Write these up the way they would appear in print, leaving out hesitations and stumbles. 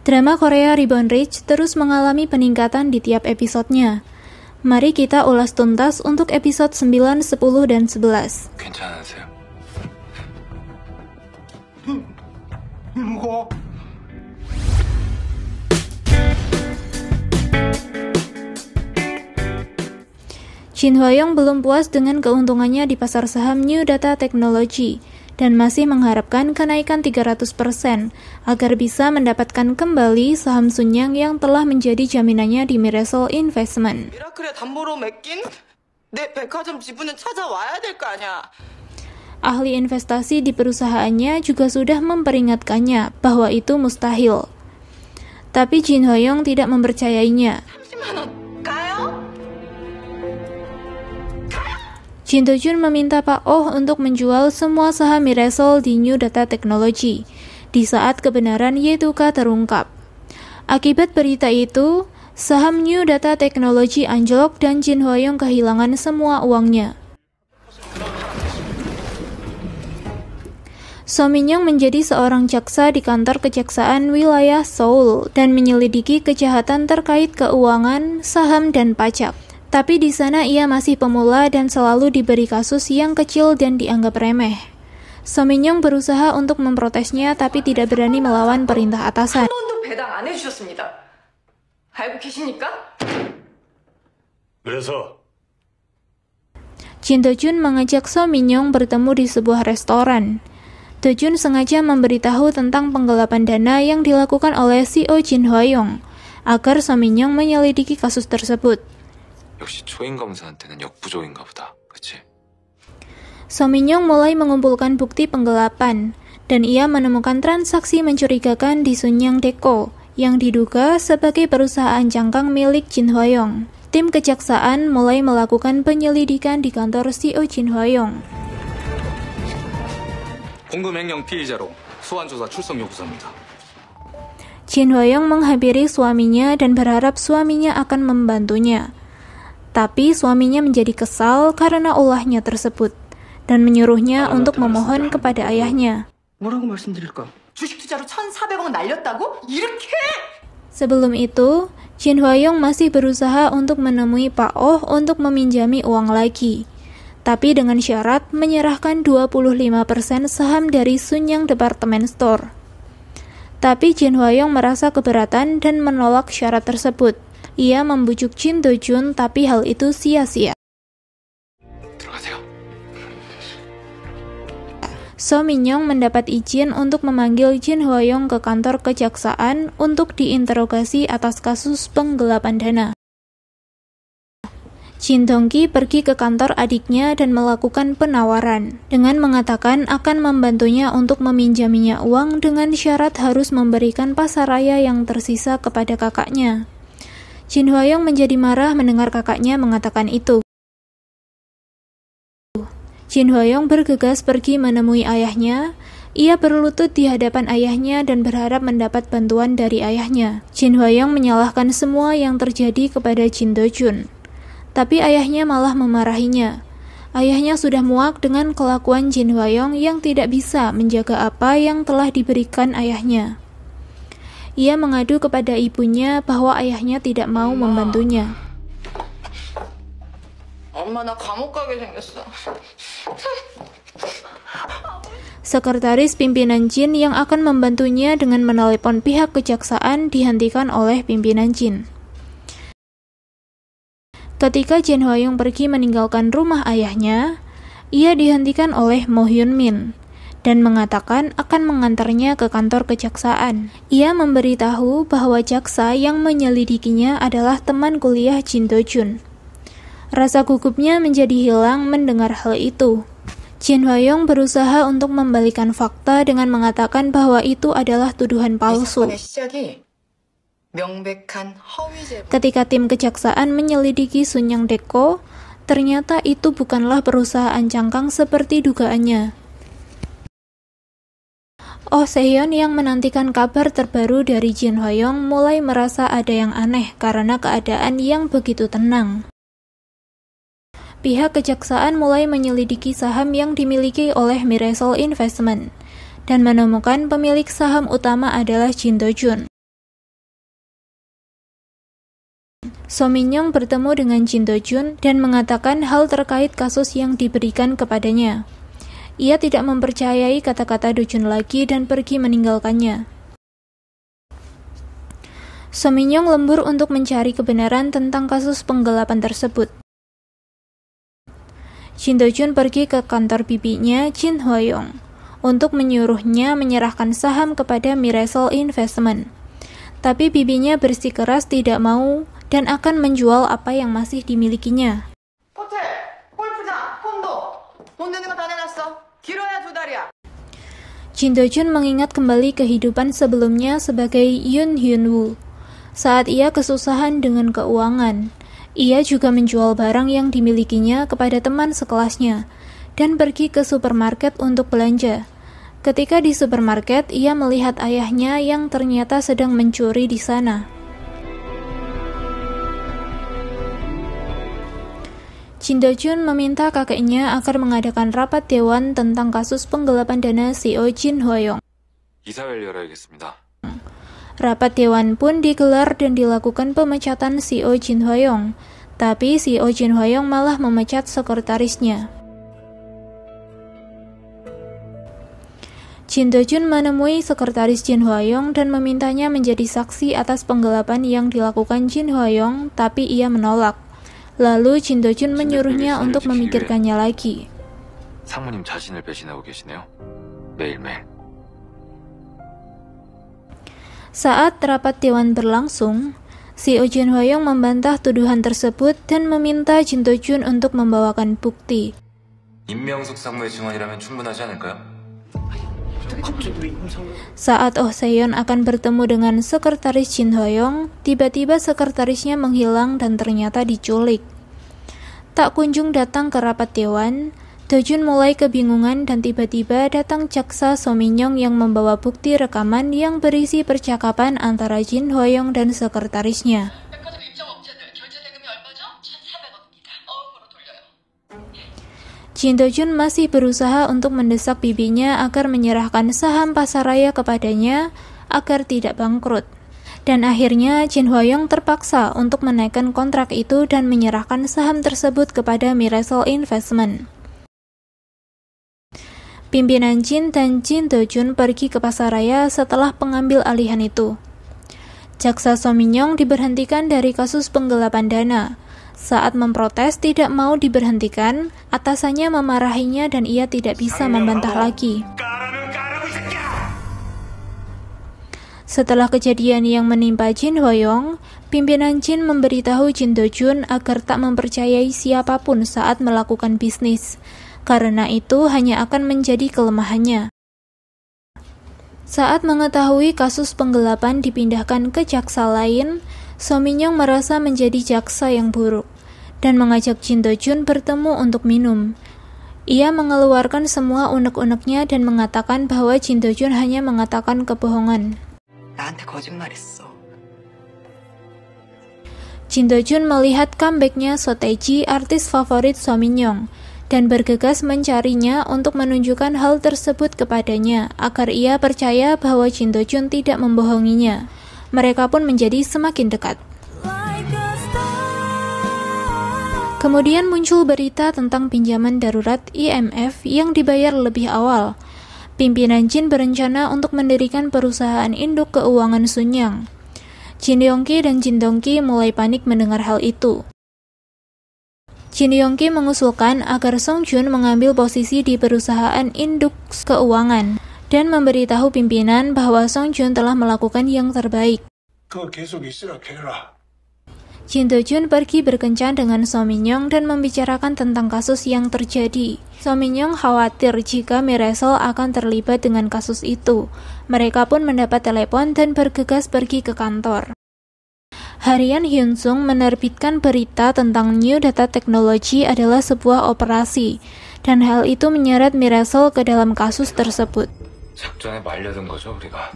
Drama Korea Reborn Rich terus mengalami peningkatan di tiap episodenya. Mari kita ulas tuntas untuk episode 9, 10, dan 11. 괜찮으세요? Jin Hwa-young belum puas dengan keuntungannya di pasar saham New Data Technology dan masih mengharapkan kenaikan 300% agar bisa mendapatkan kembali saham Sunyang yang telah menjadi jaminannya di Mirasol Investment. 미라클에 담보로 맡긴 내 백화점 지분은 찾아와야 될 거 아니야. Ahli investasi di perusahaannya juga sudah memperingatkannya bahwa itu mustahil. Tapi Jin Hwa-young tidak mempercayainya. 30만 원 가요? Jin Do-jun meminta Pak Oh untuk menjual semua saham Mirasol di New Data Technology di saat kebenaran Ye-tuka terungkap. Akibat berita itu, saham New Data Technology anjlok dan Jin Hwa-young kehilangan semua uangnya. So Min-young menjadi seorang jaksa di kantor kejaksaan wilayah Seoul dan menyelidiki kejahatan terkait keuangan, saham, dan pajak. Tapi di sana ia masih pemula dan selalu diberi kasus yang kecil dan dianggap remeh. So Min-young berusaha untuk memprotesnya tapi tidak berani melawan perintah atasan. 한 번도 배당 안 해주셨습니다. 알고 계십니까? 그래서 Jin Do-jun mengajak So Min-young bertemu di sebuah restoran. Do-jun sengaja memberitahu tentang penggelapan dana yang dilakukan oleh CEO Jin Hwa-young agar So Min-young menyelidiki kasus tersebut. 역시 초임 검사한테는 역부족인가 보다. 그치? So Min-young mulai mengumpulkan bukti penggelapan dan ia menemukan transaksi mencurigakan di Sunyang Deco yang diduga sebagai perusahaan cangkang milik Jin Hwa-young. Tim kejaksaan mulai melakukan penyelidikan di kantor CEO Jin Hwa-young. 공금횡령 피의자로 소환조사 출석 요구서입니다. Jin Hwa-young menghampiri suaminya dan berharap suaminya akan membantunya. Tapi suaminya menjadi kesal karena ulahnya tersebut dan menyuruhnya untuk memohon kepada ayahnya. 뭐라고 말씀드릴까? 주식 투자로 1,400억 날렸다고? 이렇게? Sebelum itu, Jin Hwa-young masih berusaha untuk menemui Pak Oh untuk meminjami uang lagi. Tapi dengan syarat menyerahkan 25% saham dari Sunyang Department Store. Tapi Jin Hwa-young merasa keberatan dan menolak syarat tersebut. Ia membujuk Jin Do-jun, tapi hal itu sia-sia. 들어가세요. So Min-young mendapat izin untuk memanggil Jin Hwa-young ke kantor kejaksaan untuk diinterogasi atas kasus penggelapan dana. Jin Dong-ki pergi ke kantor adiknya dan melakukan penawaran dengan mengatakan akan membantunya untuk meminjaminya uang dengan syarat harus memberikan pasaraya yang tersisa kepada kakaknya. Jin Hwa-young menjadi marah mendengar kakaknya mengatakan itu. Jin Hwa-young bergegas pergi menemui ayahnya. Ia berlutut di hadapan ayahnya dan berharap mendapat bantuan dari ayahnya. Jin Hwa-young menyalahkan semua yang terjadi kepada Jin Do-jun. Tapi ayahnya malah memarahinya. Ayahnya sudah muak dengan kelakuan Jin Hwa-young yang tidak bisa menjaga apa yang telah diberikan ayahnya. Ia mengadu kepada ibunya bahwa ayahnya tidak mau membantunya. 엄마 나 감옥 가게 생겼어. Sekretaris pimpinan Jin yang akan membantunya dengan menelepon pihak kejaksaan dihentikan oleh pimpinan Jin. Ketika Jin Hwa-young pergi meninggalkan rumah ayahnya, ia dihentikan oleh Mo Hyun-min dan mengatakan akan mengantarnya ke kantor kejaksaan. Ia memberitahu bahwa jaksa yang menyelidikinya adalah teman kuliah Jin Do-jun. Rasa gugupnya menjadi hilang mendengar hal itu. Jin Hwa-young berusaha untuk membalikan fakta dengan mengatakan bahwa itu adalah tuduhan palsu. Ketika tim kejaksaan menyelidiki Sunyang Deco, ternyata itu bukanlah perusahaan cangkang seperti dugaannya. Oh Se-hyun yang menantikan kabar terbaru dari Jin Hwa-young mulai merasa ada yang aneh karena keadaan yang begitu tenang. Pihak kejaksaan mulai menyelidiki saham yang dimiliki oleh Mirasol Investment dan menemukan pemilik saham utama adalah Jin Do-jun. So Min-young bertemu dengan Jin Do-jun dan mengatakan hal terkait kasus yang diberikan kepadanya. Ia tidak mempercayai kata-kata Do-jun lagi dan pergi meninggalkannya. So Min-young lembur untuk mencari kebenaran tentang kasus penggelapan tersebut. Jin Do-jun pergi ke kantor bibinya Jin Hwa-young untuk menyuruhnya menyerahkan saham kepada Miracle Investment. Tapi bibinya bersikeras tidak mau dan akan menjual apa yang masih dimilikinya. 호텔, 골프장, 콘도. 돈 되는 거 다 내놨어. 길어야 2달이야. Jin Do-jun mengingat kembali kehidupan sebelumnya sebagai Yoon Hyun-woo. Saat ia kesusahan dengan keuangan, ia juga menjual barang yang dimilikinya kepada teman sekelasnya dan pergi ke supermarket untuk belanja. Ketika di supermarket, ia melihat ayahnya yang ternyata sedang mencuri di sana. Jin Do-jun meminta kakeknya agar mengadakan rapat dewan tentang kasus penggelapan dana CEO Jin Hwa-young. 이사회를 열어야겠습니다. Rapat dewan pun digelar dan dilakukan pemecatan CEO Jin Hwa-young, tapi CEO Jin Hwa-young malah memecat sekretarisnya. Jin Do-jun menemui sekretaris Jin Hwa-young dan memintanya menjadi saksi atas penggelapan yang dilakukan Jin Hwa-young, tapi ia menolak. Lalu Jin Do-jun menyuruhnya untuk memikirkannya lagi. 상무님 자신을 배신하고 계시네요. 매일매일. Saat rapat dewan berlangsung, CEO Jin Hwa-young membantah tuduhan tersebut dan meminta Jin Do-jun untuk membawakan bukti. 임명숙 상무의 증언이라면 충분하지 않을까요? Saat Oh Se-yeon akan bertemu dengan sekretaris Jin Hwa-young, tiba-tiba sekretarisnya menghilang dan ternyata diculik. Tak kunjung datang ke rapat dewan, Do-jun mulai kebingungan dan tiba-tiba datang jaksa So Min-young yang membawa bukti rekaman yang berisi percakapan antara Jin Hwa-young dan sekretarisnya. Jin Do-jun masih berusaha untuk mendesak bibinya agar menyerahkan saham pasaraya kepadanya agar tidak bangkrut. Dan akhirnya Jin Hwa-young terpaksa untuk menaikkan kontrak itu dan menyerahkan saham tersebut kepada Miracle Investment. Pimpinan Jin dan Jin Do-jun pergi ke pasaraya setelah pengambil alihan itu. Jaksa So Min-young diberhentikan dari kasus penggelapan dana. Saat memprotes tidak mau diberhentikan, atasannya memarahinya dan ia tidak bisa membantah lagi. Setelah kejadian yang menimpa Jin Hwa-young, pimpinan Jin memberitahu Jin Do-jun agar tak mempercayai siapapun saat melakukan bisnis, karena itu hanya akan menjadi kelemahannya. Saat mengetahui kasus penggelapan dipindahkan ke jaksa lain, So Min-young merasa menjadi jaksa yang buruk dan mengajak Jin Do-jun bertemu untuk minum. Ia mengeluarkan semua unek-uneknya dan mengatakan bahwa Jin Do-jun hanya mengatakan kebohongan. 나한테 거짓말했어. Jin Do-jun melihat comeback-nya So Tae-ji, artis favorit So Min-young, dan bergegas mencarinya untuk menunjukkan hal tersebut kepadanya agar ia percaya bahwa Jin Do-jun tidak membohonginya. Mereka pun menjadi semakin dekat. Kemudian muncul berita tentang pinjaman darurat IMF yang dibayar lebih awal. Pimpinan Jin berencana untuk mendirikan perusahaan induk keuangan Sunyang. Jin Yong-ki dan Jin Dong-ki mulai panik mendengar hal itu. Jin Yong-ki mengusulkan agar Song Jun mengambil posisi di perusahaan induk keuangan dan memberitahu pimpinan bahwa Song Jun telah melakukan yang terbaik. Jin Do-jun pergi berkencan dengan So Min-young dan membicarakan tentang kasus yang terjadi. So Min-young khawatir jika Miracle akan terlibat dengan kasus itu. Mereka pun mendapat telepon dan bergegas pergi ke kantor. Harian Hyunsung menerbitkan berita tentang New Data Technology adalah sebuah operasi, dan hal itu menyeret Miracle ke dalam kasus tersebut. 작전에 말려든 거죠, 우리가.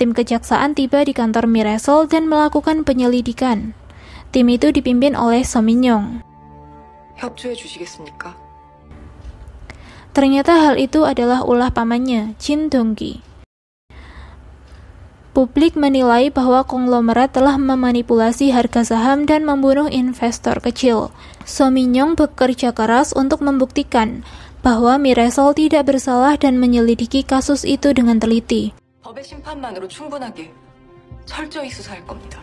Tim kejaksaan tiba di kantor Miracle dan melakukan penyelidikan. Tim itu dipimpin oleh So Min-young. 협조해 주시겠습니까? Ternyata hal itu adalah ulah pamannya, Jin Dong-ki. Publik menilai bahwa konglomerat telah memanipulasi harga saham dan membunuh investor kecil. So Min-young bekerja keras untuk membuktikan bahwa Miresol tidak bersalah dan menyelidiki kasus itu dengan teliti. 법의 심판만으로 충분하게 철저히 수사할 겁니다.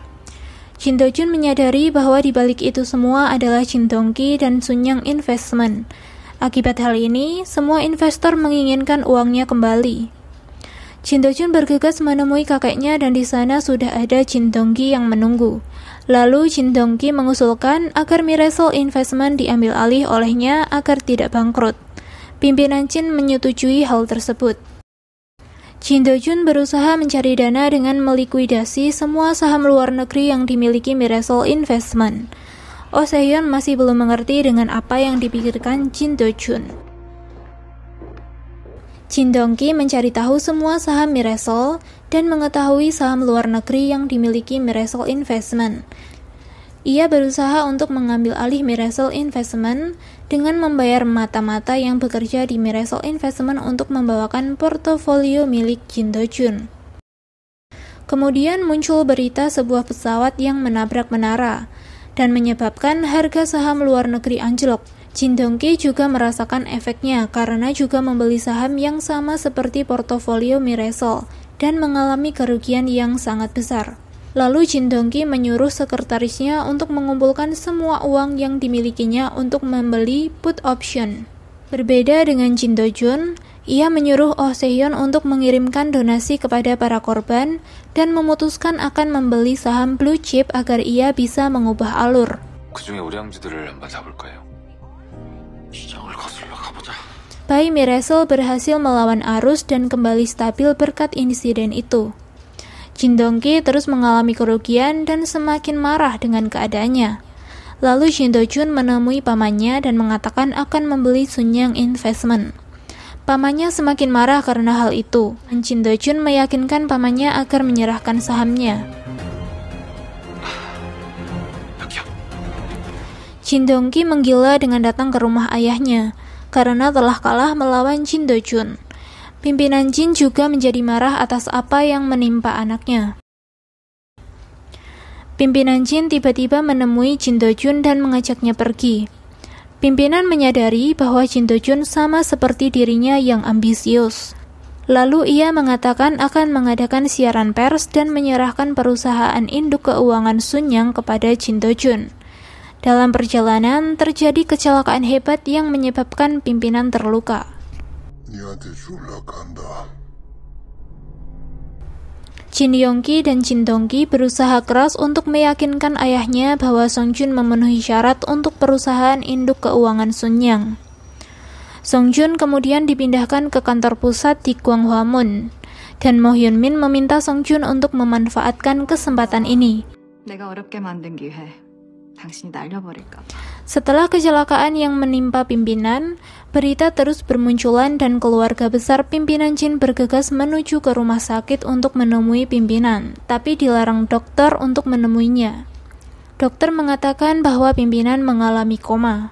Jin Do-jun menyadari bahwa di balik itu semua adalah Jin Dong-ki dan Sun Young Investment. Akibat hal ini, semua investor menginginkan uangnya kembali. Jin Do-jun bergegas menemui kakeknya dan di sana sudah ada Jin Dong-ki yang menunggu. Lalu Jin Dong-ki mengusulkan agar Miresol Investment diambil alih olehnya agar tidak bangkrut. Pimpinan Jin menyetujui hal tersebut. Jin Do-jun berusaha mencari dana dengan melikuidasi semua saham luar negeri yang dimiliki Miresol Investment. Oh Se-hyun masih belum mengerti dengan apa yang dipikirkan Jin Do-jun. Jin Dong-ki mencari tahu semua saham Miresol dan mengetahui saham luar negeri yang dimiliki Miresol Investment. Ia berusaha untuk mengambil alih Miresol Investment dengan membayar mata-mata yang bekerja di Miresol Investment untuk membawakan portofolio milik Jin Do-jun. Kemudian muncul berita sebuah pesawat yang menabrak menara dan menyebabkan harga saham luar negeri anjlok. Jin Dong-ki juga merasakan efeknya karena juga membeli saham yang sama seperti portofolio Miresol dan mengalami kerugian yang sangat besar. Lalu Jin Dong-ki menyuruh sekretarisnya untuk mengumpulkan semua uang yang dimilikinya untuk membeli put option. Berbeda dengan Jin Do-jun, ia menyuruh Oh Se-hyun untuk mengirimkan donasi kepada para korban dan memutuskan akan membeli saham blue chip agar ia bisa mengubah alur. 그중에 우량주들을 한번 잡을까요? 시장을 거슬러 가보자. Pai Miresol berhasil melawan arus dan kembali stabil berkat insiden itu. Jin Dong-ki terus mengalami kerugian dan semakin marah dengan keadaannya. Lalu Jin Do-jun menemui pamannya dan mengatakan akan membeli Sun Young Investment. Pamannya semakin marah karena hal itu. Jin Do-jun meyakinkan pamannya agar menyerahkan sahamnya. Jin Dong-ki menggila dengan datang ke rumah ayahnya karena telah kalah melawan Jin Do-jun. Pimpinan Jin juga menjadi marah atas apa yang menimpa anaknya. Pimpinan Jin tiba-tiba menemui Jin Do-jun dan mengajaknya pergi. Pimpinan menyadari bahwa Jin Do-jun sama seperti dirinya yang ambisius. Lalu ia mengatakan akan mengadakan siaran pers dan menyerahkan perusahaan induk keuangan Sun Young kepada Jin Do-jun. Dalam perjalanan, terjadi kecelakaan hebat yang menyebabkan pimpinan terluka. Jin Yong-ki dan Jin Dong-ki berusaha keras untuk meyakinkan ayahnya bahwa Song Jun memenuhi syarat untuk perusahaan induk keuangan Sun Young. Song Jun kemudian dipindahkan ke kantor pusat di Gwanghwamun, dan Mo Hyun Min meminta Song Jun untuk memanfaatkan kesempatan ini. 내가 어렵게 만든 기회. 당신이 날려버릴까. Setelah kecelakaan yang menimpa pimpinan, berita terus bermunculan dan keluarga besar pimpinan Jin bergegas menuju ke rumah sakit untuk menemui pimpinan, tapi dilarang dokter untuk menemuinya. Dokter mengatakan bahwa pimpinan mengalami koma.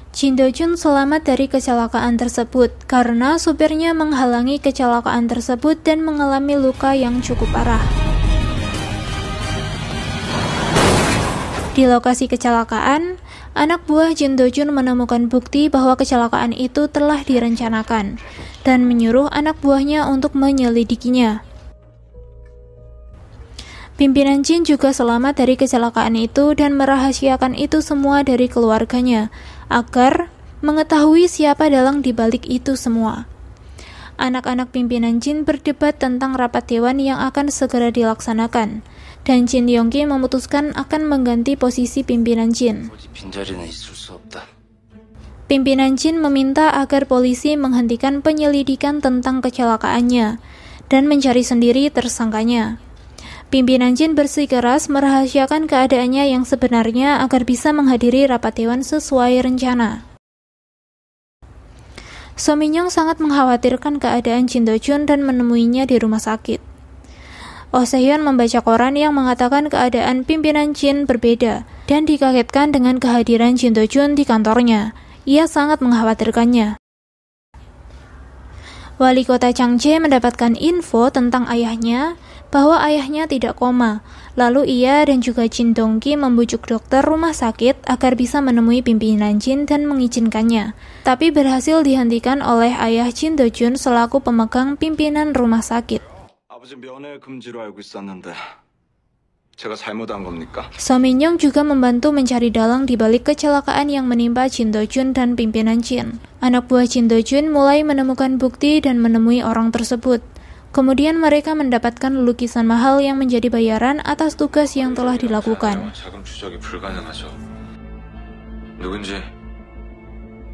Jin Do-jun selamat dari kecelakaan tersebut karena supirnya menghalangi kecelakaan tersebut dan mengalami luka yang cukup parah. Di lokasi kecelakaan, anak buah Jin Do-jun menemukan bukti bahwa kecelakaan itu telah direncanakan dan menyuruh anak buahnya untuk menyelidikinya. Pimpinan Jin juga selamat dari kecelakaan itu dan merahasiakan itu semua dari keluarganya agar mengetahui siapa dalang di balik itu semua. Anak-anak pimpinan Jin berdebat tentang rapat dewan yang akan segera dilaksanakan, dan Jin Yong-ki memutuskan akan mengganti posisi pimpinan Jin. Pimpinan Jin meminta agar polisi menghentikan penyelidikan tentang kecelakaannya dan mencari sendiri tersangkanya. Pimpinan Jin bersikeras merahasiakan keadaannya yang sebenarnya agar bisa menghadiri rapat dewan sesuai rencana. So Min-young sangat mengkhawatirkan keadaan Jin Do-jun dan menemuinya di rumah sakit. Oh Se-hyun membaca koran yang mengatakan keadaan pimpinan Jin berbeda dan dikagetkan dengan kehadiran Jin Do-jun di kantornya. Ia sangat mengkhawatirkannya. Wali kota Changje mendapatkan info tentang ayahnya bahwa ayahnya tidak koma. Lalu ia dan juga Jin Dongki membujuk dokter rumah sakit agar bisa menemui pimpinan Jin dan mengizinkannya. Tapi berhasil dihentikan oleh ayah Jin Do-jun selaku pemegang pimpinan rumah sakit. 아버지 면회 금지로 알고 있었는데 제가 잘못한 겁니까? So Min-young juga membantu mencari dalang di balik kecelakaan yang menimpa Jin Do-jun dan pimpinan Jin. Anak buah Jin Do-jun mulai menemukan bukti dan menemui orang tersebut. Kemudian mereka mendapatkan lukisan mahal yang menjadi bayaran atas tugas yang telah dilakukan. 자금 추적이 불가능하죠. 누군지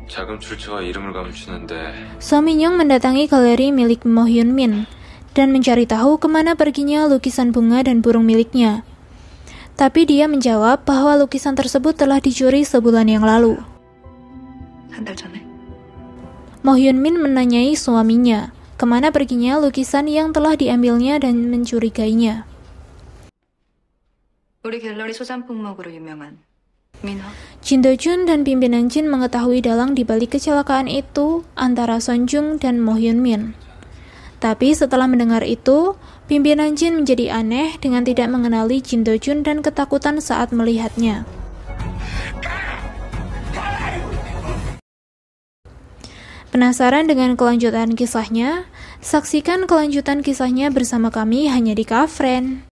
자금 출처와 이름을 감추는데 So Min-young mendatangi galeri milik Mo Hyun-min dan mencari tahu kemana perginya lukisan bunga dan burung miliknya. Tapi dia menjawab bahwa lukisan tersebut telah dicuri sebulan yang lalu. 한 달 전에. Mo Hyun-min menanyai suaminya, kemana perginya lukisan yang telah diambilnya dan mencurigainya. 우리 갤러리 소장품목으로 유명한 민호. Jin Do-jun dan pimpinan Jin mengetahui dalang di balik kecelakaan itu antara Son Jung dan Mo Hyun-min. Tapi setelah mendengar itu, pimpinan Jin menjadi aneh dengan tidak mengenali Jin Do-jun dan ketakutan saat melihatnya. Penasaran dengan kelanjutan kisahnya? Saksikan kelanjutan kisahnya bersama kami hanya di Kafren.